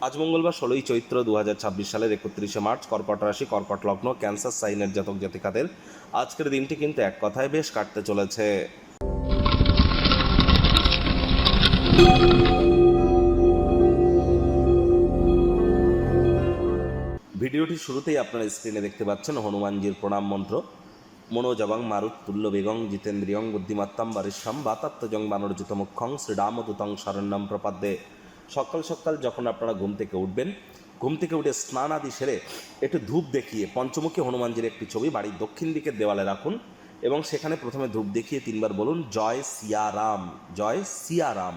আজ মঙ্গলবার 16ই চৈত্র 2026 সালের 31শে মার্চ, কর্কট রাশি, কর্কট লগ্ন, ক্যান্সার সাইনের জাতক জাতিকাদের আজকের দিনটি কিন্তু এক কথায় বেশ কাটতে চলেছে। ভিডিওটির শুরুতেই আপনারা স্ক্রিনে দেখতে পাচ্ছেন হনুমানজির প্রণাম মন্ত্র। মনোজবং মারুত তুল্য বেগং জিতেন্দ্রিয়ং বুদ্ধিমত্তাম বরিষ্ঠম বাতাত্মজং বানরজিত মুখ্যং শ্রীরামদূতং শরণ্যম প্রপাদ্যে। সকাল সকাল যখন আপনারা ঘুম থেকে উঠবেন, ঘুম থেকে উঠে স্নান আদি সেরে একটু ধূপ দেখিয়ে পঞ্চমুখী হনুমানজির একটি ছবি বাড়ির দক্ষিণ দিকের দেওয়ালে রাখুন এবং সেখানে প্রথমে ধূপ দেখিয়ে 3বার বলুন জয় সিয়ারাম, জয় সিয়ারাম।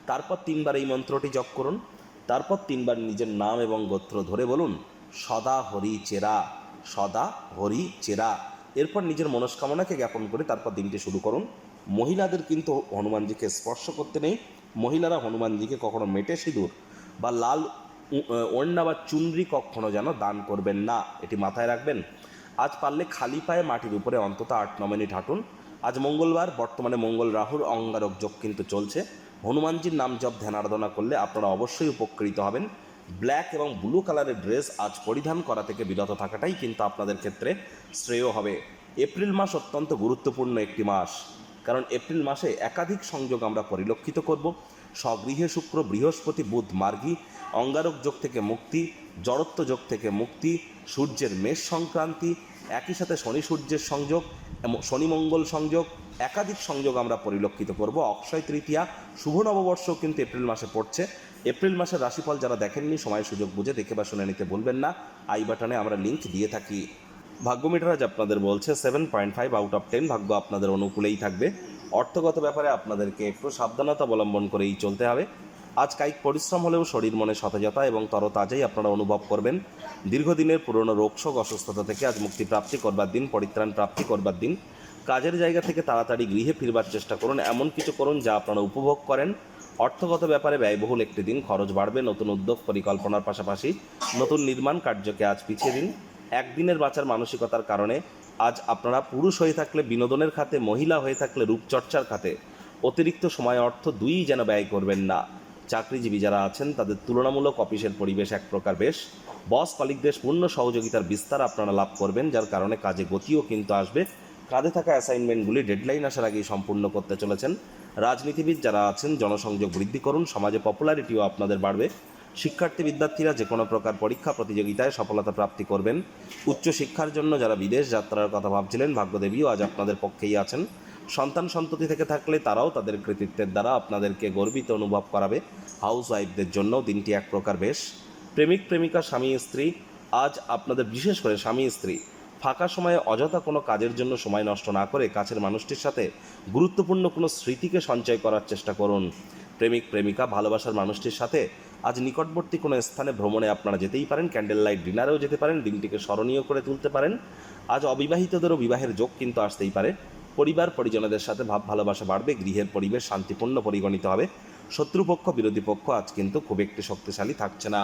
তারপর 3বার এই মন্ত্রটি জপ করুন। তারপর 3বার নিজের নাম এবং গোত্র ধরে বলুন সদা হরি চেরা, সদা হরি চেরা। এরপর নিজের মনস্কামনাকে জ্ঞাপন করে তারপর দিনটি শুরু করুন। মহিলাদের কিন্তু হনুমানজিকে স্পর্শ করতে নেই। মহিলারা হনুমানজিকে কখনো মেটে সিঁদুর বা লাল ওড়না বা চুনরি কখনো যেন দান করবেন না, এটি মাথায় রাখবেন। আজ পারলে খালি পায়ে মাটির উপরে অন্তত 8-9 মিনিট হাঁটুন। আজ মঙ্গলবার, বর্তমানে মঙ্গল রাহুর অঙ্গারক যোগ কিন্তু চলছে। হনুমানজির নাম জপ ধ্যান আরাধনা করলে আপনারা অবশ্যই উপকৃত হবেন। ব্ল্যাক এবং ব্লু কালারের ড্রেস আজ পরিধান করা থেকে বিরত থাকাটাই কিন্তু আপনাদের ক্ষেত্রে শ্রেয় হবে। এপ্রিল মাস অত্যন্ত গুরুত্বপূর্ণ একটি মাস, কারণ এপ্রিল মাসে একাধিক সংযোগ আমরা পরিলক্ষিত করব। স্বগৃহে শুক্র, বৃহস্পতি, বুধ মার্গী, অঙ্গারক যোগ থেকে মুক্তি, জড়ত্ব যোগ থেকে মুক্তি, সূর্যের মেষ সংক্রান্তি, একই সাথে শনি সূর্যের সংযোগ, শনি মঙ্গল সংযোগ, একাধিক সংযোগ আমরা পরিলক্ষিত করব। অক্ষয় তৃতীয়া, শুভ নববর্ষও কিন্তু এপ্রিল মাসে পড়ছে। এপ্রিল মাসের রাশিফল যারা দেখেননি সময় সুযোগ বুঝে দেখে বা শুনে নিতে বলবেন না, আই বাটনে আমরা লিঙ্ক দিয়ে থাকি। ভাগ্য মিটার আজ আপনাদের বলছে 7.5 আউট অফ 10, ভাগ্য আপনাদের অনুকূলেই থাকবে। অর্থগত ব্যাপারে আপনাদেরকে একটু সাবধানতা অবলম্বন করেই চলতে হবে। আজ কায়িক পরিশ্রম হলেও শরীর মনে সতেজতা এবং তরতাজাই আপনারা অনুভব করবেন। দীর্ঘদিনের পুরনো রোগশোক অসুস্থতা থেকে আজ মুক্তি প্রাপ্তি করবার দিন, পরিত্রাণ প্রাপ্তি করবার দিন। কাজের জায়গা থেকে তাড়াতাড়ি গৃহে ফিরবার চেষ্টা করুন, এমন কিছু করুন যা আপনারা উপভোগ করেন। অর্থগত ব্যাপারে ব্যয়বহুল একটি দিন, খরচ বাড়বে। নতুন উদ্যোগ পরিকল্পনার পাশাপাশি নতুন নির্মাণ কার্যকে আজ পিছিয়ে দিন। একদিনের বাঁচার মানসিকতার কারণে আজ আপনারা পুরুষ হয়ে থাকলে বিনোদনের খাতে, মহিলা হয়ে থাকলে রূপচর্চার খাতে অতিরিক্ত সময় অর্থ দুইই যেন ব্যয় করবেন না। চাকরিজীবী যারা আছেন তাদের তুলনামূলক অফিসের পরিবেশ এক প্রকার বেশ। বস কলিগদের পূর্ণ সহযোগিতার বিস্তার আপনারা লাভ করবেন, যার কারণে কাজে গতিও কিন্তু আসবে। কাঁধে থাকা অ্যাসাইনমেন্টগুলি ডেডলাইন আসার আগেই সম্পূর্ণ করতে চলেছেন। রাজনীতিবিদ যারা আছেন জনসংযোগ বৃদ্ধি করুন, সমাজে পপুলারিটিও আপনাদের বাড়বে। শিক্ষার্থী বিদ্যার্থীরা যে কোনো প্রকার পরীক্ষা প্রতিযোগিতায় সফলতা প্রাপ্তি করবেন। উচ্চশিক্ষার জন্য যারা বিদেশ যাত্রার কথা ভাবছিলেন, ভাগ্যদেবীও আজ আপনাদের পক্ষেই আছেন। সন্তান সন্ততি থেকে থাকলে তারাও তাদের কৃতিত্বের দ্বারা আপনাদেরকে গর্বিত অনুভব করাবে। হাউস ওয়াইফদের জন্য দিনটি এক প্রকার বেশ। প্রেমিক প্রেমিকা, স্বামী স্ত্রী, আজ আপনাদের বিশেষ করে স্বামী স্ত্রী ফাঁকা সময়ে অযথা কোনো কাজের জন্য সময় নষ্ট না করে কাছের মানুষটির সাথে গুরুত্বপূর্ণ কোনো স্মৃতিকে সঞ্চয় করার চেষ্টা করুন। প্রেমিক প্রেমিকা ভালোবাসার মানুষটির সাথে আজ নিকটবর্তী কোনো স্থানে ভ্রমণে আপনারা যেতেই পারেন, ক্যান্ডেল লাইট ডিনারেও যেতে পারেন, দিনটিকে স্মরণীয় করে তুলতে পারেন। আজ অবিবাহিতদেরও বিবাহের যোগ কিন্তু আসতেই পারে। পরিবার পরিজনদের সাথে ভাব ভালোবাসা বাড়বে, গৃহের পরিবেশ শান্তিপূর্ণ পরিগণিত হবে। শত্রুপক্ষ বিরোধী পক্ষ আজ কিন্তু খুব একটি শক্তিশালী থাকছে না।